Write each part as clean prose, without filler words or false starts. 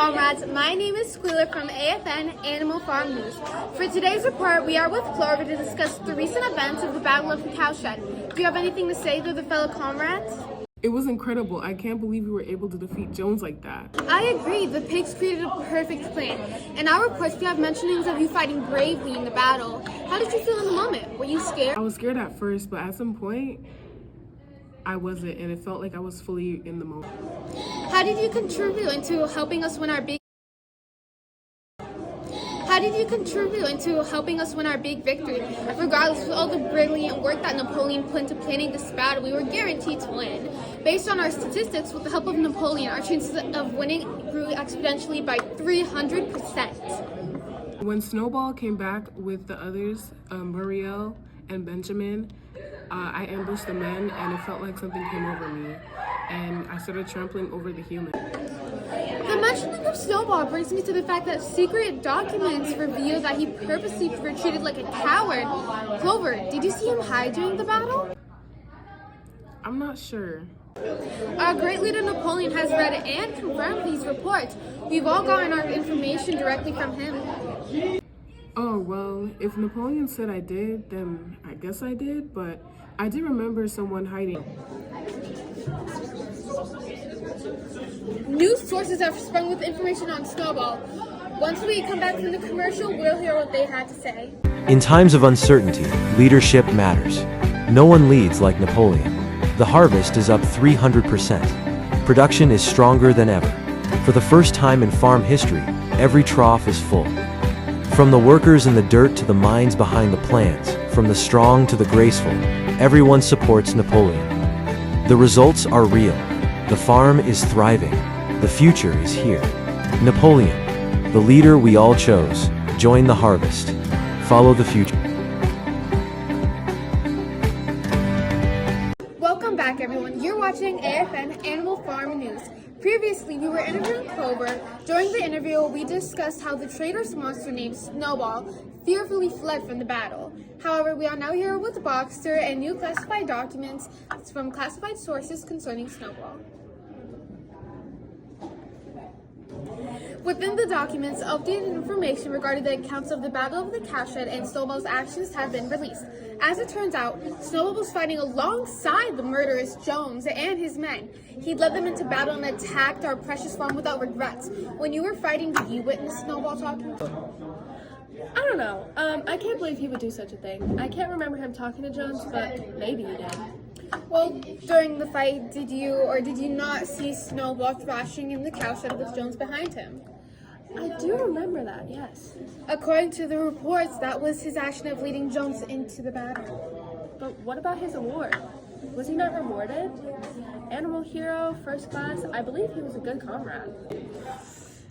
comrades, my name is Squealer from AFN Animal Farm News. For today's report, we are with Clover to discuss the recent events of the Battle of the Cowshed. Do you have anything to say to the fellow comrades? It was incredible. I can't believe we were able to defeat Jones like that. I agree, the pigs created a perfect plan. In our reports, we have mentionings of you fighting bravely in the battle. How did you feel in the moment? Were you scared? I was scared at first, but at some point, I wasn't, and it felt like I was fully in the moment. How did you contribute into helping us win our big victory? Regardless of all the brilliant work that Napoleon put into planning this battle, we were guaranteed to win. Based on our statistics, with the help of Napoleon, our chances of winning grew exponentially by 300%. When Snowball came back with the others, Muriel and Benjamin, I ambushed the men, and it felt like something came over me, and I started trampling over the human. The mentioning of Snowball brings me to the fact that secret documents reveal that he purposely retreated like a coward. Clover, did you see him hide during the battle? I'm not sure. Our great leader Napoleon has read and confirmed these reports. We've all gotten our information directly from him. Oh, well, if Napoleon said I did, then I guess I did, but I did remember someone hiding. News sources have sprung with information on Snowball. Once we come back from the commercial, we'll hear what they had to say. In times of uncertainty, leadership matters. No one leads like Napoleon. The harvest is up 300%. Production is stronger than ever. For the first time in farm history, every trough is full. From the workers in the dirt to the minds behind the plants, from the strong to the graceful, everyone supports Napoleon. The results are real. The farm is thriving. The future is here. Napoleon, the leader we all chose. Join the harvest. Follow the future. Welcome back, everyone. You're watching AFN Animal Farm News. Previously, we were interviewing Clover. During the interview, we discussed how the traitorous monster named Snowball fearfully fled from the battle. However, we are now here with Boxer and new classified documents from classified sources concerning Snowball. Within the documents, updated information regarding the accounts of the Battle of the Cowshed and Snowball's actions have been released. As it turns out, Snowball was fighting alongside the murderous Jones and his men. He led them into battle and attacked our precious farm without regrets. When you were fighting, did you witness Snowball talking? I don't know. I can't believe he would do such a thing. I can't remember him talking to Jones, but maybe he did. Well, during the fight, did you not see Snowball thrashing in the cowshed with Jones behind him? I do remember that, yes. According to the reports, that was his action of leading Jones into the battle. But what about his award? Was he not rewarded? Animal hero, first class. I believe he was a good comrade.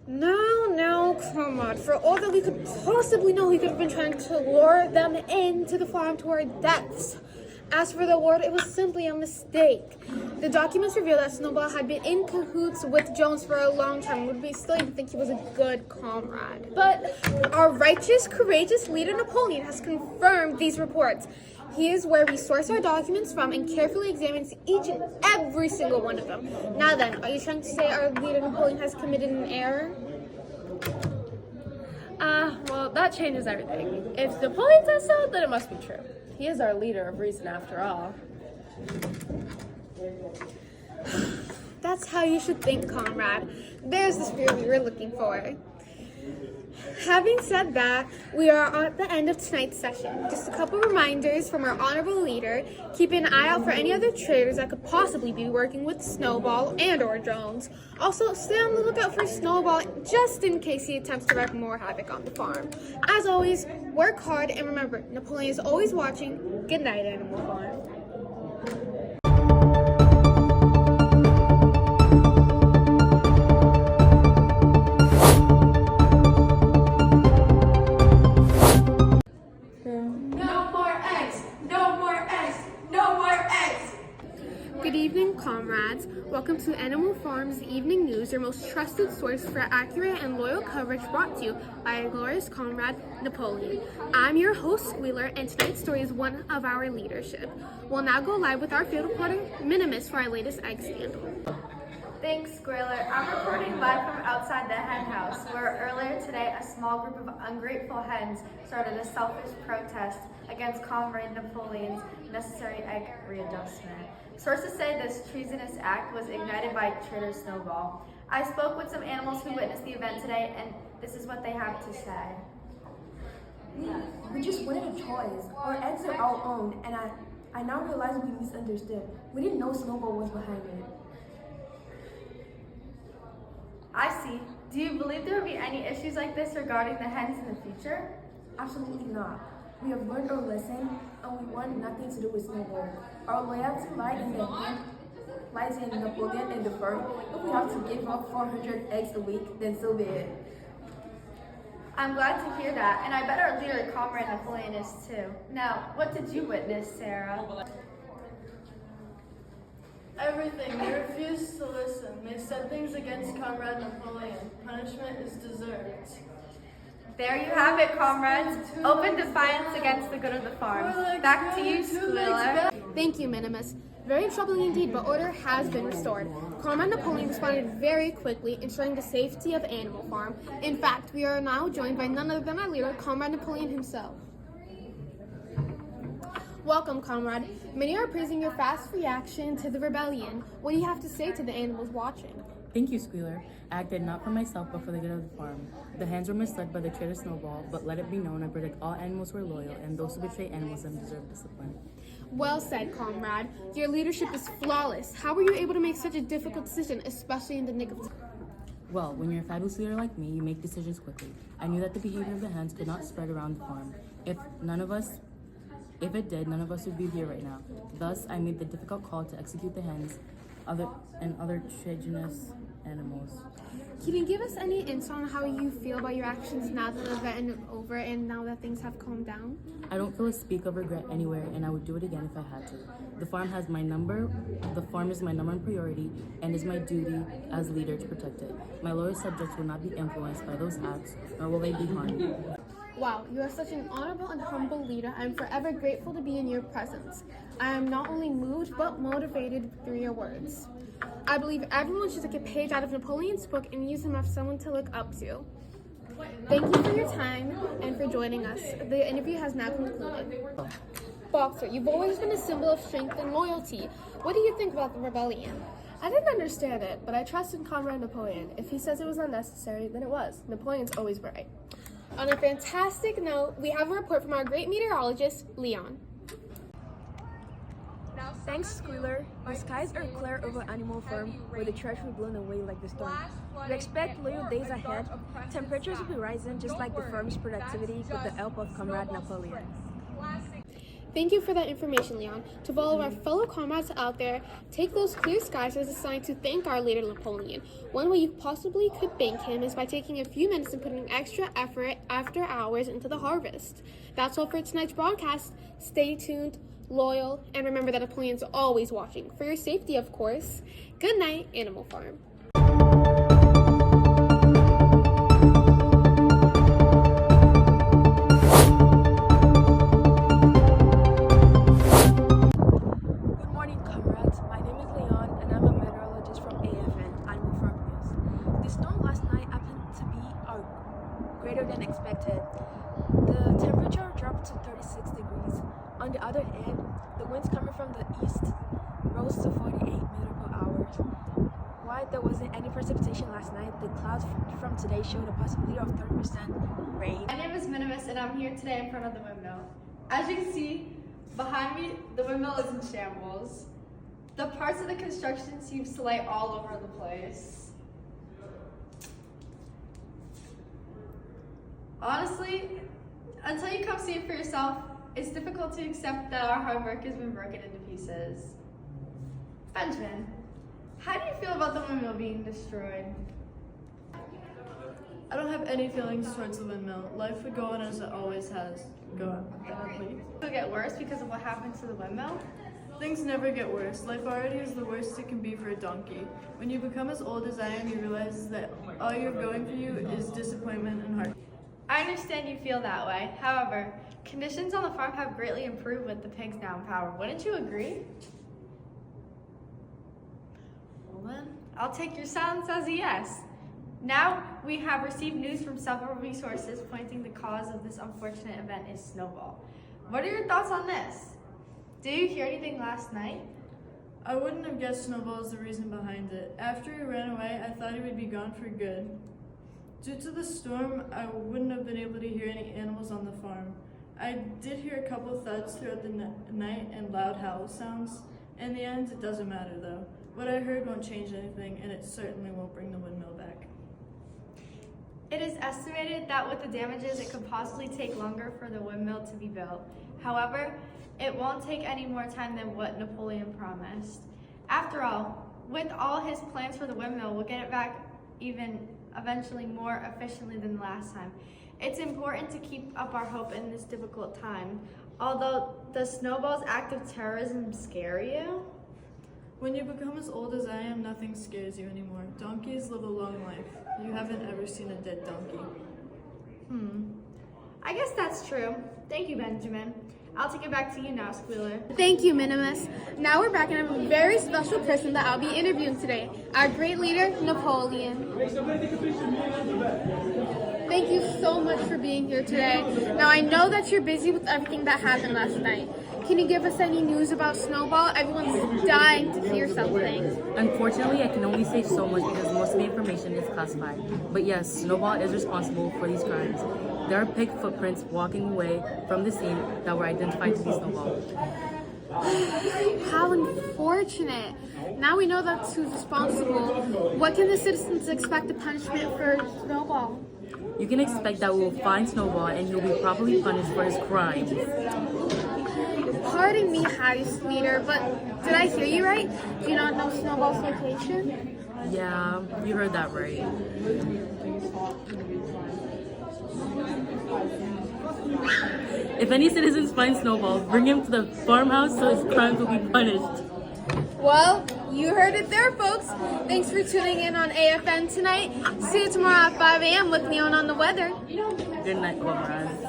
No, comrade. For all that we could possibly know, he could have been trying to lure them into the farm to our deaths. As for the award, it was simply a mistake. The documents reveal that Snowball had been in cahoots with Jones for a long time, would we still even think he was a good comrade. But our righteous, courageous leader Napoleon has confirmed these reports. He is where we source our documents from and carefully examines each and every single one of them. Now then, are you trying to say our leader Napoleon has committed an error? Well, that changes everything. If Napoleon says so, then it must be true. He is our leader of reason after all. That's how you should think, comrade. There's the spirit we were looking for. Having said that, we are at the end of tonight's session. Just a couple reminders from our honorable leader. Keep an eye out for any other traitors that could possibly be working with Snowball and/or Jones. Also, stay on the lookout for Snowball just in case he attempts to wreak more havoc on the farm. As always, work hard and remember, Napoleon is always watching. Good night, Animal Farm. Good evening, comrades. Welcome to Animal Farm's Evening News, your most trusted source for accurate and loyal coverage brought to you by a glorious comrade, Napoleon. I'm your host, Squealer, and tonight's story is one of our leadership. We'll now go live with our field reporter, Minimus, for our latest egg scandal. Thanks, Squealer. I'm reporting live from outside the hen house, where earlier today a small group of ungrateful hens started a selfish protest against Comrade Napoleon's necessary egg readjustment. Sources say this treasonous act was ignited by Trader Snowball. I spoke with some animals who witnessed the event today, and this is what they have to say. We just wanted a choice. Our eggs are our own, and I now realize we misunderstood. We didn't know Snowball was behind it. I see. Do you believe there will be any issues like this regarding the hens in the future? Absolutely not. We have learned our lesson, and we want nothing to do with Snowball. Our loyalty lies in Napoleon and the firm. If we have to give up 400 eggs a week, then so be it. I'm glad to hear that, and I bet our leader, Comrade Napoleon, is too. Now, what did you witness, Sarah? Everything. They refused to listen. They said things against Comrade Napoleon. Punishment is deserved. There you have it, comrades. Open defiance against the good of the farm. Back to you, Squealer. Thank you, Minimus. Very troubling indeed, but order has been restored. Comrade Napoleon responded very quickly, ensuring the safety of Animal Farm. In fact, we are now joined by none other than our leader, Comrade Napoleon himself. Welcome, comrade. Many are praising your fast reaction to the rebellion. What do you have to say to the animals watching? Thank you, Squealer. I acted not for myself, but for the good of the farm. The hens were misled by the traitor Snowball, but let it be known I predict all animals were loyal, and those who betray animalism deserve discipline. Well said, comrade. Your leadership is flawless. How were you able to make such a difficult decision, especially in the nick of time? Well, when you're a fabulous leader like me, you make decisions quickly. I knew that the behavior of the hens could not spread around the farm. If it did, none of us would be here right now. Thus, I made the difficult call to execute the hens and other treasonous animals. Can you give us any insight on how you feel about your actions now that the event is over and now that things have calmed down? I don't feel a speck of regret anywhere, and I would do it again if I had to. The farm is my number one priority, and it's my duty as leader to protect it. My loyal subjects will not be influenced by those acts, nor will they be harmed. Wow, you are such an honorable and humble leader. I am forever grateful to be in your presence. I am not only moved, but motivated through your words. I believe everyone should take a page out of Napoleon's book and use him as someone to look up to. Thank you for your time and for joining us. The interview has now concluded. Boxer, you've always been a symbol of strength and loyalty. What do you think about the rebellion? I didn't understand it, but I trust in Comrade Napoleon. If he says it was unnecessary, then it was. Napoleon's always right. On a fantastic note, we have a report from our great meteorologist, Leon. Thanks, Squealer. The skies are clear over Animal Farm, where the trash will blown away like the storm. We expect loyal days ahead. Temperatures will be rising just like the farm's productivity with the help of Comrade Napoleon. Thank you for that information, Leon. To all of our fellow comrades out there, take those clear skies as a sign to thank our leader, Napoleon. One way you possibly could thank him is by taking a few minutes and putting extra effort after hours into the harvest. That's all for tonight's broadcast. Stay tuned, loyal, and remember that Napoleon's always watching. For your safety, of course. Good night, Animal Farm. Greater than expected. The temperature dropped to 36 degrees. On the other hand, the winds coming from the east rose to 48 meters per hour. While there wasn't any precipitation last night, the clouds from today showed a possibility of 30% rain. My name is Minimus, and I'm here today in front of the windmill. As you can see, behind me, the windmill is in shambles. The parts of the construction seems to lay all over the place. Honestly, until you come see it for yourself, it's difficult to accept that our hard work has been broken into pieces. Benjamin, how do you feel about the windmill being destroyed? I don't have any feelings towards the windmill. Life would go on as it always has gone, badly. It'll get worse because of what happened to the windmill? Things never get worse. Life already is the worst it can be for a donkey. When you become as old as I am, you realize that all you have going for you is disappointment and heart. I understand you feel that way. However, conditions on the farm have greatly improved with the pigs now in power. Wouldn't you agree? Well then, I'll take your silence as a yes. Now, we have received news from several resources pointing the cause of this unfortunate event is Snowball. What are your thoughts on this? Did you hear anything last night? I wouldn't have guessed Snowball is the reason behind it. After he ran away, I thought he would be gone for good. Due to the storm, I wouldn't have been able to hear any animals on the farm. I did hear a couple thuds throughout the night and loud howl sounds. In the end, it doesn't matter though. What I heard won't change anything, and it certainly won't bring the windmill back. It is estimated that with the damages, it could possibly take longer for the windmill to be built. However, it won't take any more time than what Napoleon promised. After all, with all his plans for the windmill, we'll get it back even eventually more efficiently than last time. It's important to keep up our hope in this difficult time. Although, does Snowball's act of terrorism scare you? When you become as old as I am, nothing scares you anymore. Donkeys live a long life. You haven't ever seen a dead donkey. I guess that's true. Thank you, Benjamin. I'll take it back to you now, Squealer. Thank you, Minimus. Now we're back and I have a very special person that I'll be interviewing today, our great leader, Napoleon. Thank you so much for being here today. Now I know that you're busy with everything that happened last night. Can you give us any news about Snowball? Everyone's dying to hear something. Unfortunately, I can only say so much because most of the information is classified. But yes, Snowball is responsible for these crimes. There are pig footprints walking away from the scene that were identified to be Snowball. How unfortunate. Now we know that's who's responsible. What can the citizens expect a punishment for Snowball? You can expect that we will find Snowball and he will be properly punished for his crimes. Pardon me, House Leader, but did I hear you right? Do you not know Snowball's location? Yeah, you heard that right. If any citizens find Snowball, bring him to the farmhouse so his crimes will be punished. Well, you heard it there, folks. Thanks for tuning in on AFN tonight. See you tomorrow at 5 a.m. with Neon on the weather. Good night, Wilmaraz.